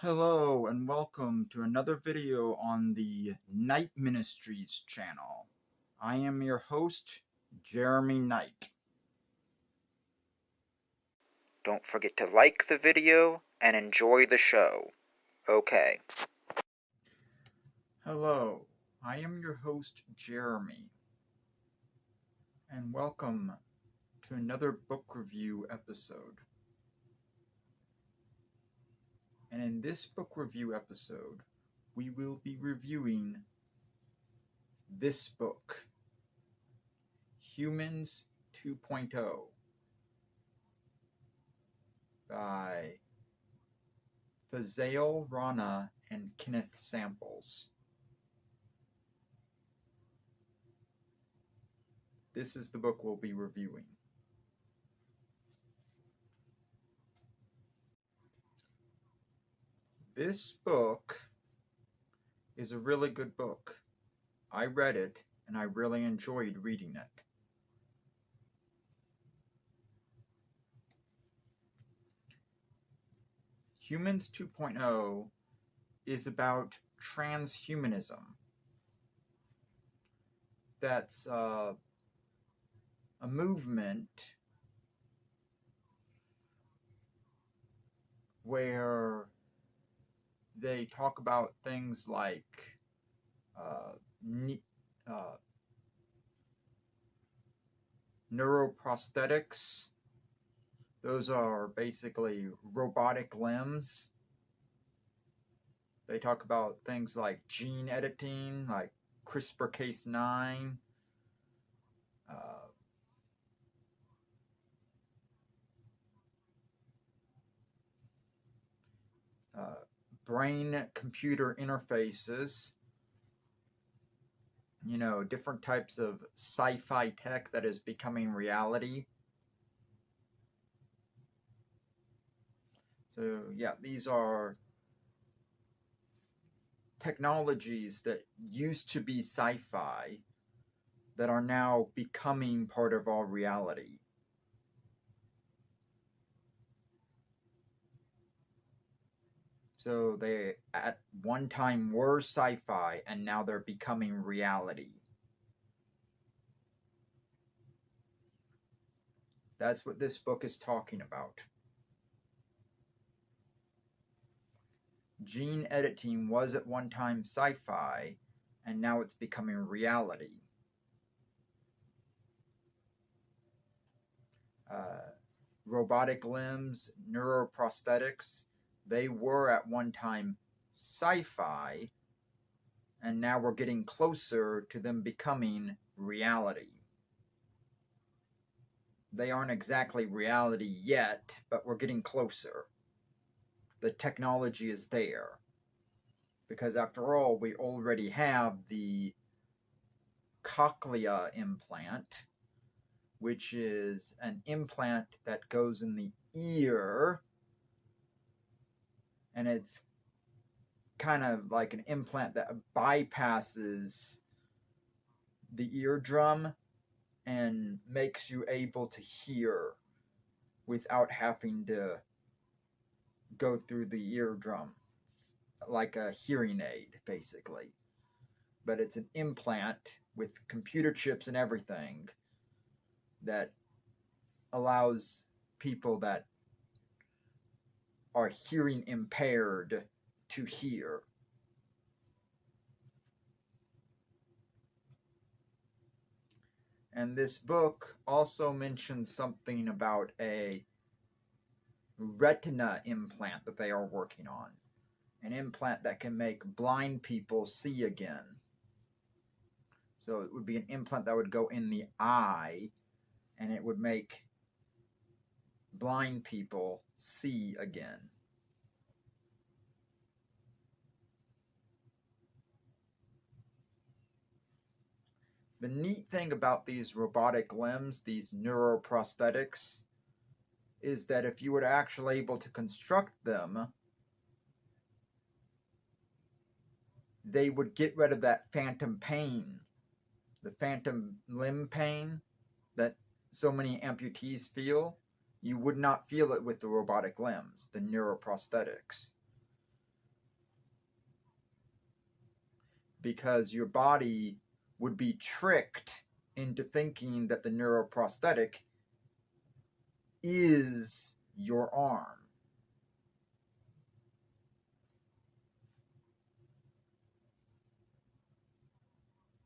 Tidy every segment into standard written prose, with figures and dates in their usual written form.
Hello and welcome to another video on the Night Ministries channel. I am your host, Jeremy Knight. Don't forget to like the video and enjoy the show. Okay. Hello, I am your host, Jeremy, and welcome to another book review episode. And in this book review episode, we will be reviewing this book, Humans 2.0, by Fazale Rana and Kenneth Samples. This is the book we'll be reviewing. This book is a really good book. I read it and I really enjoyed reading it. Humans 2.0 is about transhumanism. That's a movement where they talk about things like neuroprosthetics. Those are basically robotic limbs. They talk about things like gene editing, like CRISPR-Cas9, brain-computer interfaces, different types of sci-fi tech that is becoming reality. So yeah, these are technologies that used to be sci-fi that are now becoming part of our reality. So they at one time were sci-fi and now they're becoming reality. That's what this book is talking about. Gene editing was at one time sci-fi and now it's becoming reality. Robotic limbs, neuroprosthetics, they were at one time sci-fi, and now we're getting closer to them becoming reality. They aren't exactly reality yet, but we're getting closer. The technology is there. Because after all, we already have the cochlea implant, which is an implant that goes in the ear, and it's kind of like an implant that bypasses the eardrum and makes you able to hear without having to go through the eardrum, like a hearing aid, basically. But it's an implant with computer chips and everything that allows people that are hearing impaired to hear. And this book also mentions something about a retina implant that they are working on. An implant that can make blind people see again. So it would be an implant that would go in the eye and it would make blind people see again. The neat thing about these robotic limbs, these neuroprosthetics, is that if you were actually able to construct them, they would get rid of that phantom pain, the phantom limb pain that so many amputees feel. You would not feel it with the robotic limbs, the neuroprosthetics. because your body would be tricked into thinking that the neuroprosthetic is your arm.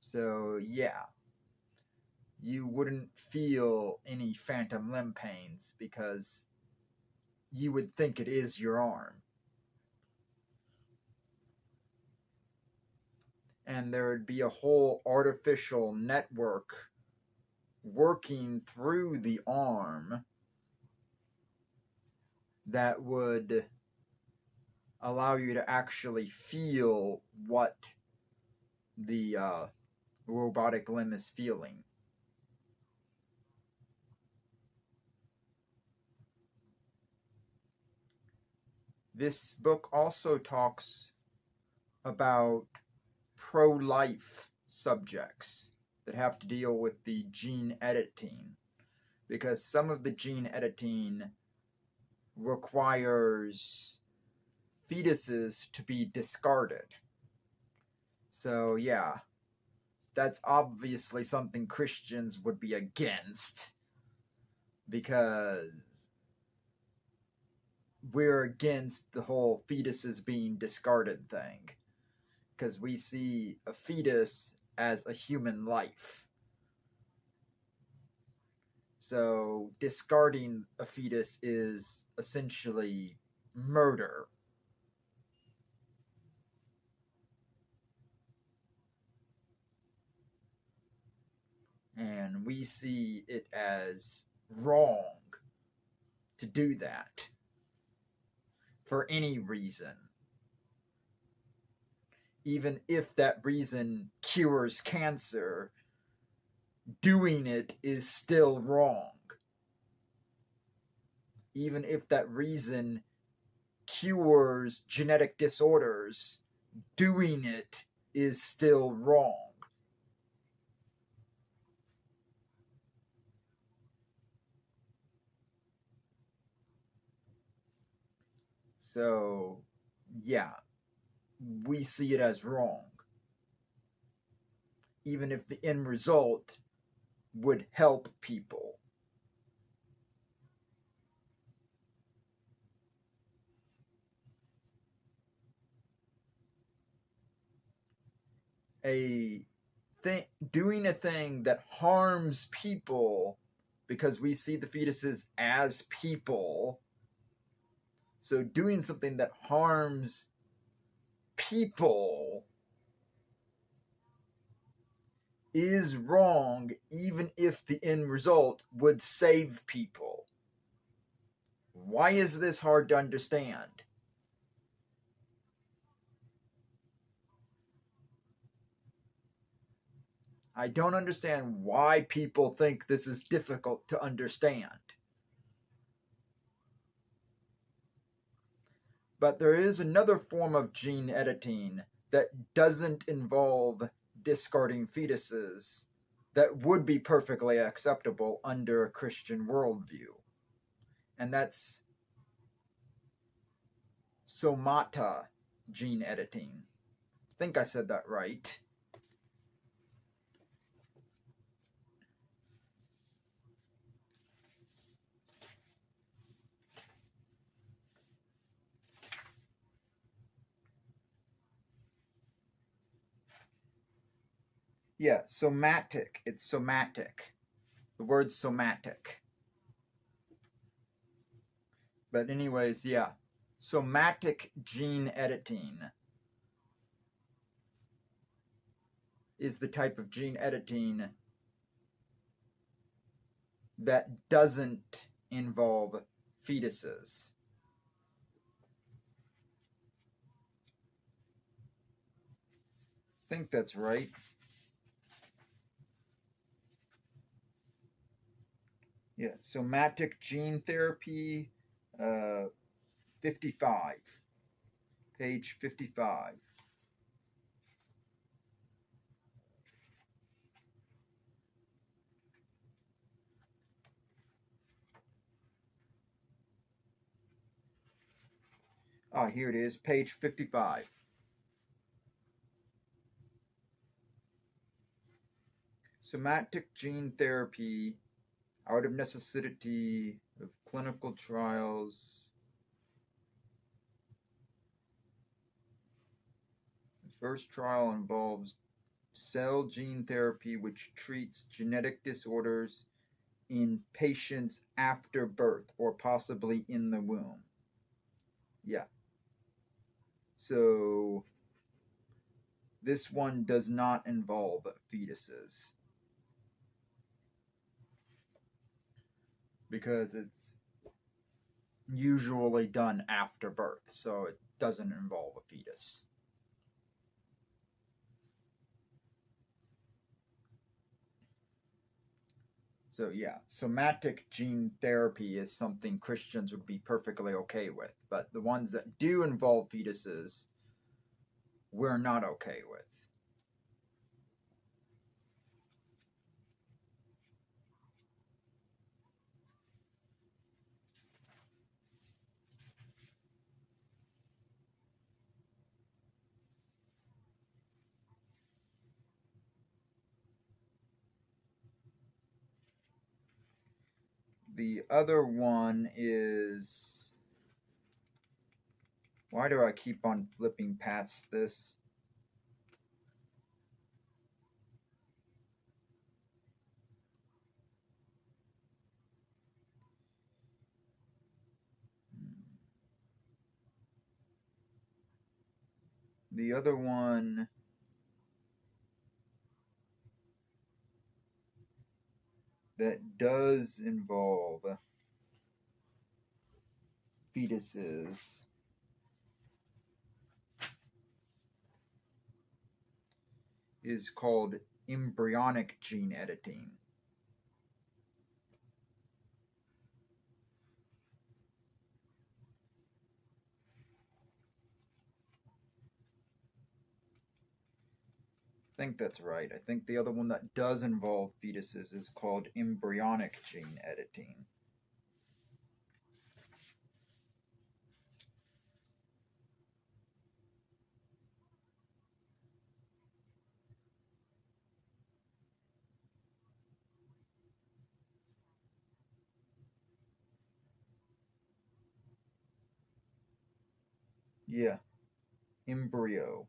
So yeah, you wouldn't feel any phantom limb pains because you would think it is your arm. And there would be a whole artificial network working through the arm that would allow you to actually feel what the robotic limb is feeling. This book also talks about pro-life subjects that have to deal with the gene editing, because some of the gene editing requires fetuses to be discarded. So yeah, that's obviously something Christians would be against, because we're against the whole fetuses being discarded thing, because we see a fetus as a human life. So discarding a fetus is essentially murder. And we see it as wrong to do that for any reason. Even if that reason cures cancer, doing it is still wrong. Even if that reason cures genetic disorders, doing it is still wrong. So, yeah, we see it as wrong. Even if the end result would help people. Doing a thing that harms people, because we see the fetuses as people. So doing something that harms people is wrong, even if the end result would save people. Why is this hard to understand? I don't understand why people think this is difficult to understand. But there is another form of gene editing that doesn't involve discarding fetuses that would be perfectly acceptable under a Christian worldview. And that's somata gene editing. I think I said that right. Yeah, somatic. It's somatic. The word somatic. But anyways, yeah. Somatic gene editing is the type of gene editing that doesn't involve fetuses. I think that's right. Yeah, somatic gene therapy, 55, page 55. Ah, here it is, page 55. Somatic gene therapy out of necessity of clinical trials. The first trial involves cell gene therapy, which treats genetic disorders in patients after birth or possibly in the womb. Yeah. So this one does not involve fetuses because it's usually done after birth, so it doesn't involve a fetus. So yeah, somatic gene therapy is something Christians would be perfectly okay with, but the ones that do involve fetuses, we're not okay with. The other one is... Why do I keep on flipping past this? The other one that does involve fetuses is called embryonic gene editing. I think that's right. I think the other one that does involve fetuses is called embryonic gene editing. Yeah, embryo.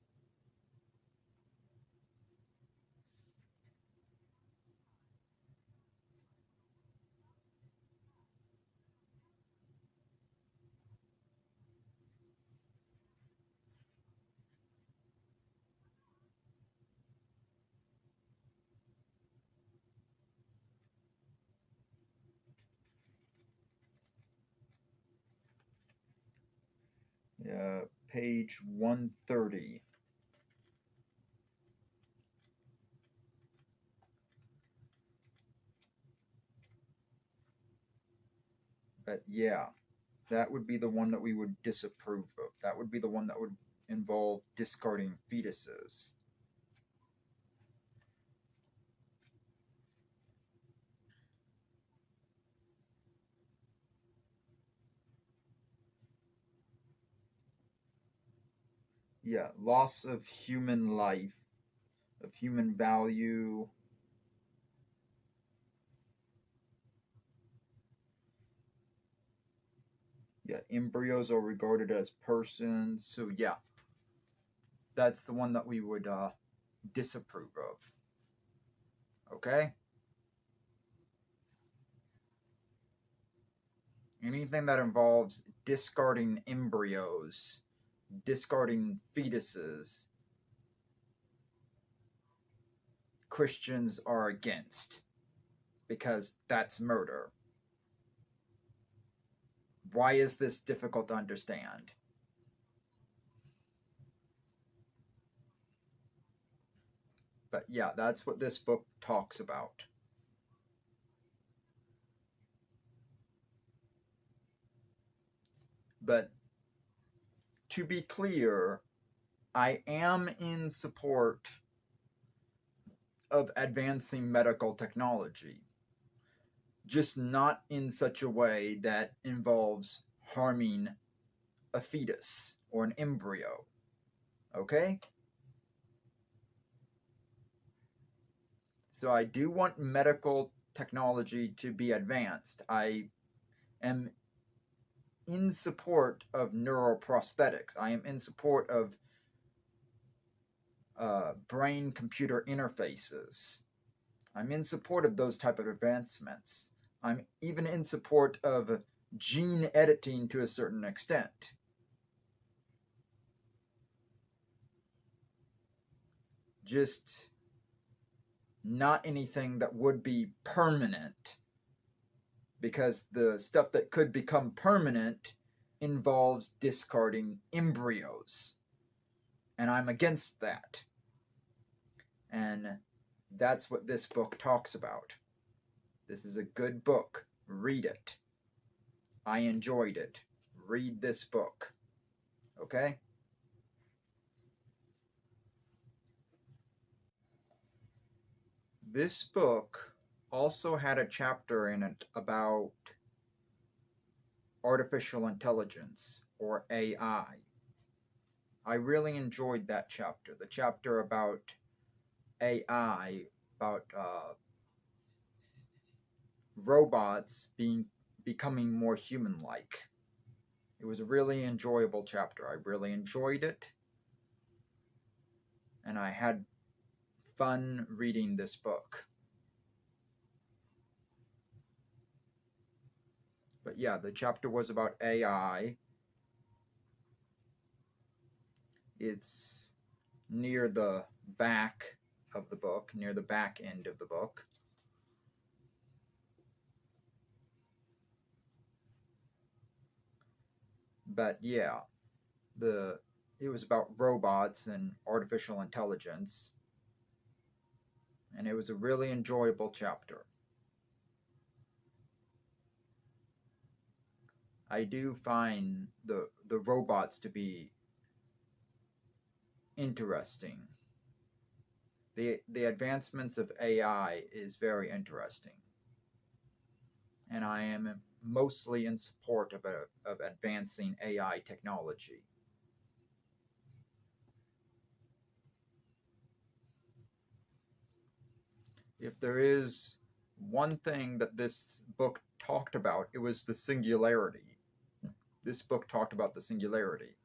Page 130. But yeah, that would be the one that we would disapprove of. That would be the one that would involve discarding fetuses. Yeah, loss of human life, of human value. Yeah, embryos are regarded as persons. So yeah, that's the one that we would disapprove of. Okay? Anything that involves discarding embryos, discarding fetuses, Christians are against, because that's murder. Why is this difficult to understand? But yeah, that's what this book talks about. But to be clear, I am in support of advancing medical technology, just not in such a way that involves harming a fetus or an embryo. Okay? So I do want medical technology to be advanced. I am in support of neuroprosthetics. I am in support of brain-computer interfaces. I'm in support of those type of advancements. I'm even in support of gene editing to a certain extent. Just not anything that would be permanent, because the stuff that could become permanent involves discarding embryos, and I'm against that. And that's what this book talks about. This is a good book. Read it. I enjoyed it. Read this book. Okay? This book also had a chapter in it about artificial intelligence, or AI. I really enjoyed that chapter. The chapter about AI, about robots becoming more human-like. It was a really enjoyable chapter. I really enjoyed it, and I had fun reading this book. But yeah, the chapter was about AI. It's near the back of the book, near the back end of the book. But yeah, it was about robots and artificial intelligence, and it was a really enjoyable chapter. I do find the robots to be interesting. The advancements of AI is very interesting, and I am mostly in support of advancing AI technology. If there is one thing that this book talked about, it was the singularity. This book talked about the singularity.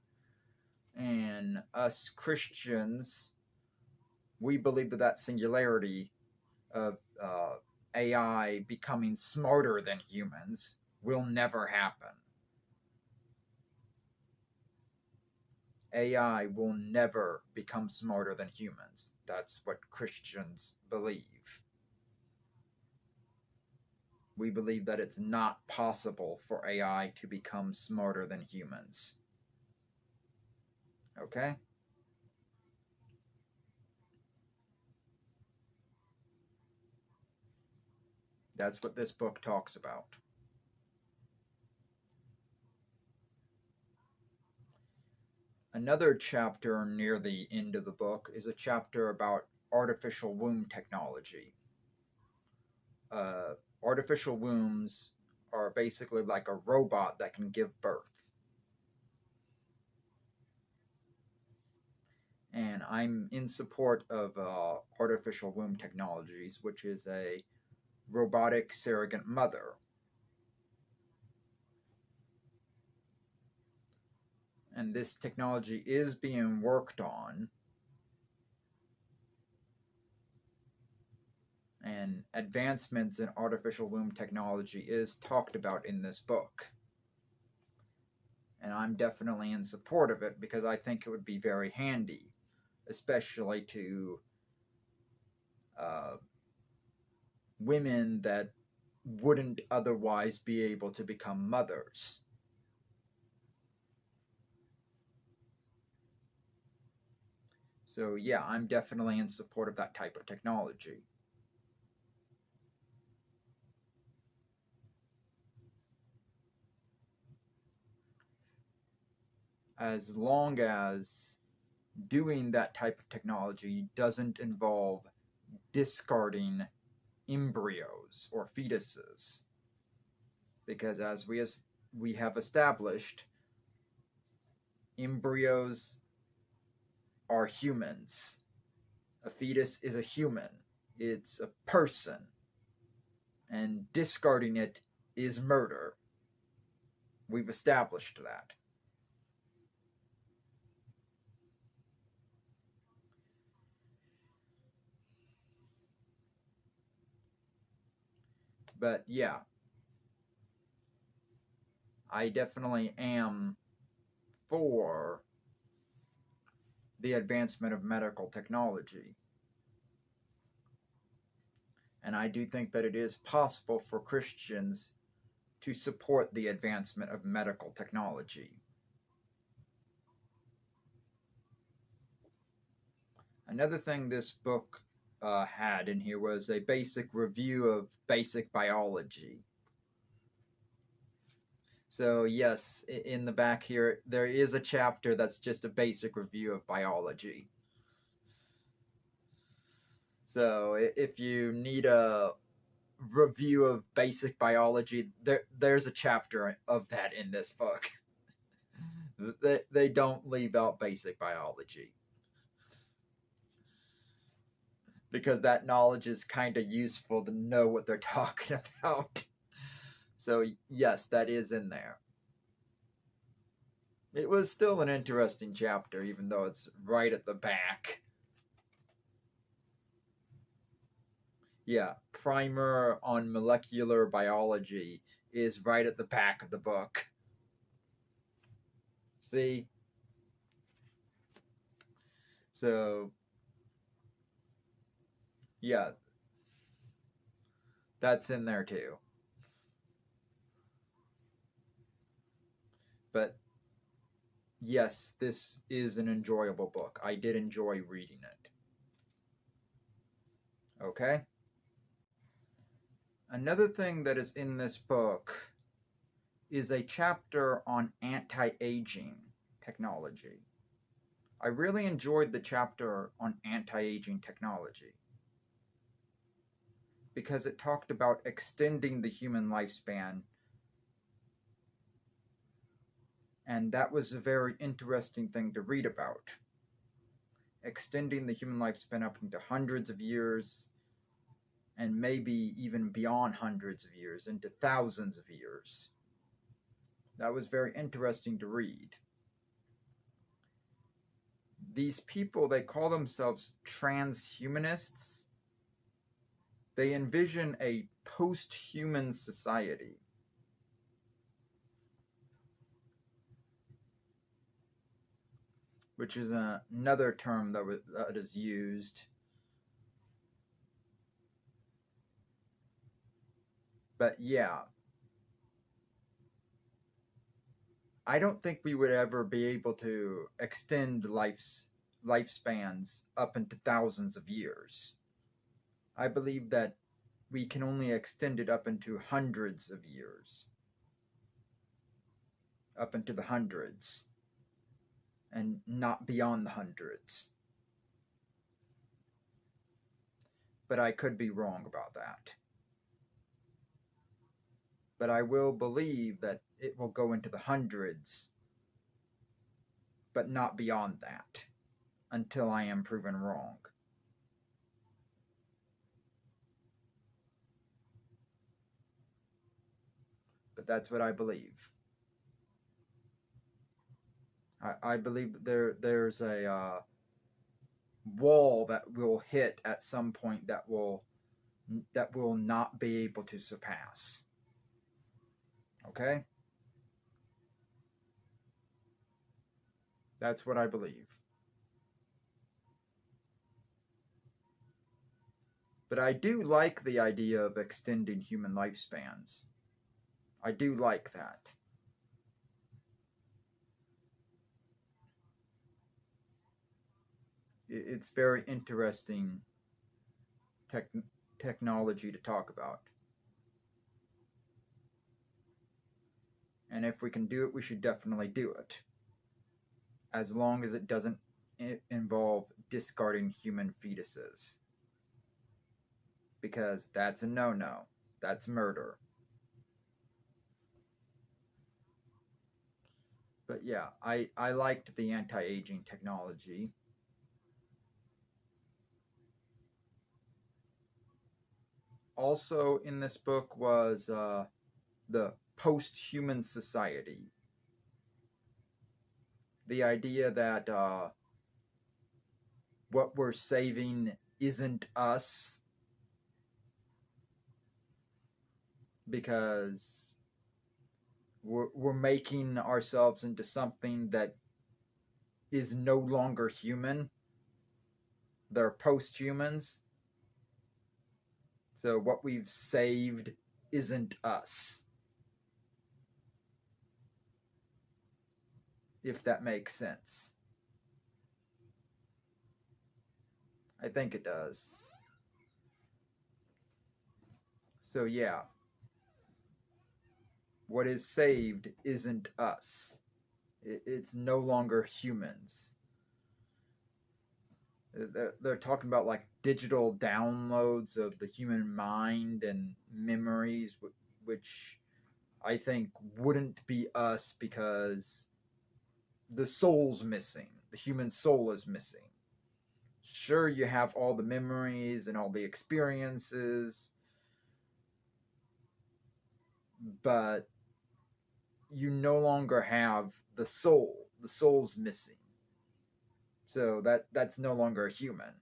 And us Christians, we believe that singularity of AI becoming smarter than humans will never happen. AI will never become smarter than humans. That's what Christians believe. We believe that it's not possible for AI to become smarter than humans. Okay? That's what this book talks about. Another chapter near the end of the book is a chapter about artificial womb technology. Artificial wombs are basically like a robot that can give birth. And I'm in support of artificial womb technologies, which is a robotic surrogate mother. And this technology is being worked on, and advancements in artificial womb technology is talked about in this book. And I'm definitely in support of it because I think it would be very handy, especially to women that wouldn't otherwise be able to become mothers. So yeah, I'm definitely in support of that type of technology. As long as doing that type of technology doesn't involve discarding embryos or fetuses. Because as we have established, embryos are humans. A fetus is a human. It's a person. And discarding it is murder. We've established that. But yeah, I definitely am for the advancement of medical technology. And I do think that it is possible for Christians to support the advancement of medical technology. Another thing this book had in here was a basic review of basic biology. So yes, in the back here, there is a chapter that's just a basic review of biology. So if you need a review of basic biology, there's a chapter of that in this book. They don't leave out basic biology, because that knowledge is kind of useful to know what they're talking about. So yes, that is in there. It was still an interesting chapter, even though it's right at the back. Yeah, primer on molecular biology is right at the back of the book. See? So, yeah, that's in there too. But yes, this is an enjoyable book. I did enjoy reading it. Okay? Another thing that is in this book is a chapter on anti-aging technology. I really enjoyed the chapter on anti-aging technology because it talked about extending the human lifespan, and that was a very interesting thing to read about. Extending the human lifespan up into hundreds of years, and maybe even beyond hundreds of years, into thousands of years. That was very interesting to read. These people, they call themselves transhumanists. They envision a post-human society. Which is another term that is used. But yeah, I don't think we would ever be able to extend lifespans up into thousands of years. I believe that we can only extend it up into hundreds of years. Up into the hundreds. And not beyond the hundreds. But I could be wrong about that. But I will believe that it will go into the hundreds, but not beyond that, until I am proven wrong. But that's what I believe. I believe that there's a wall that will hit at some point that will not be able to surpass. Okay? That's what I believe. But I do like the idea of extending human lifespans. I do like that. It's very interesting technology to talk about. And if we can do it, we should definitely do it. As long as it doesn't involve discarding human fetuses. Because that's a no-no. That's murder. But yeah, I liked the anti-aging technology. Also in this book was the post-human society. The idea that what we're saving isn't us, because we're making ourselves into something that is no longer human. They're post-humans. So what we've saved isn't us. If that makes sense. I think it does. So yeah. What is saved isn't us. It's no longer humans. They're talking about like digital downloads of the human mind and memories, which I think wouldn't be us, because the soul's missing. The human soul is missing. Sure, you have all the memories and all the experiences, but you no longer have the soul. The soul's missing. So that's no longer a human.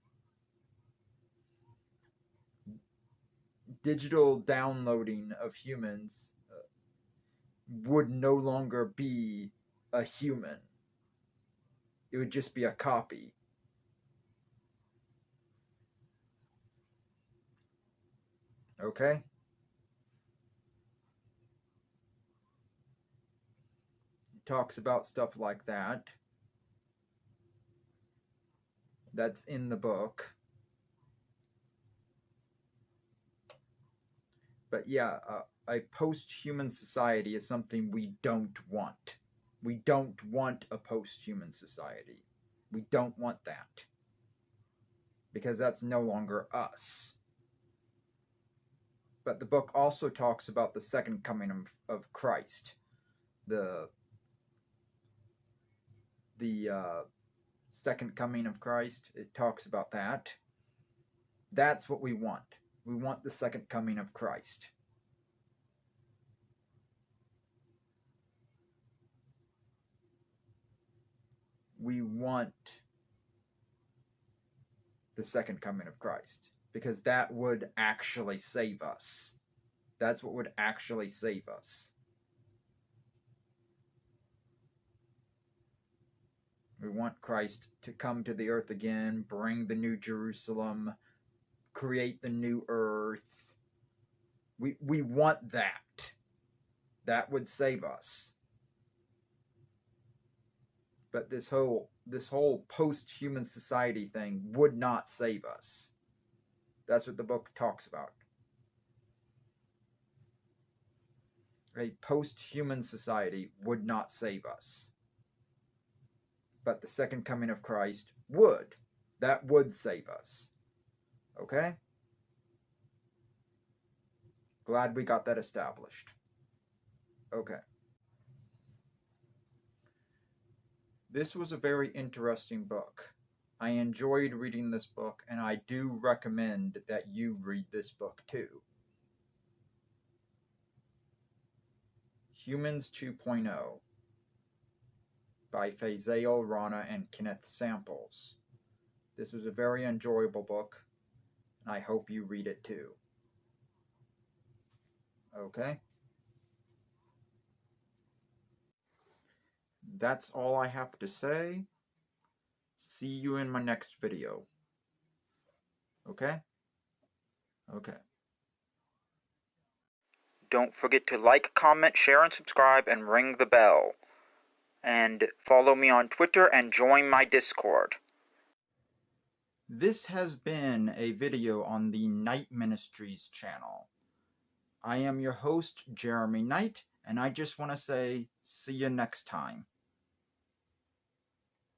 Digital downloading of humans would no longer be a human. It would just be a copy. Okay? It talks about stuff like that. That's in the book. But yeah, a post-human society is something we don't want. We don't want a post-human society. We don't want that. Because that's no longer us. But the book also talks about the second coming of Christ. The second coming of Christ. It talks about that. That's what we want. We want the second coming of Christ. We want the second coming of Christ, because that would actually save us. That's what would actually save us. We want Christ to come to the earth again, bring the new Jerusalem, create the new earth. We want that. That would save us. But this whole post-human society thing would not save us. That's what the book talks about. A post-human society would not save us. But the second coming of Christ would. That would save us. Okay? Glad we got that established. Okay. This was a very interesting book. I enjoyed reading this book, and I do recommend that you read this book too. Humans 2.0 by Fazale Rana and Kenneth Samples. This was a very enjoyable book, and I hope you read it too. Okay? That's all I have to say. See you in my next video. Okay? Okay. Don't forget to like, comment, share, and subscribe, and ring the bell. And follow me on Twitter and join my Discord. This has been a video on the Night Ministries channel. I am your host, Jeremy Knight, and I just want to say, see you next time.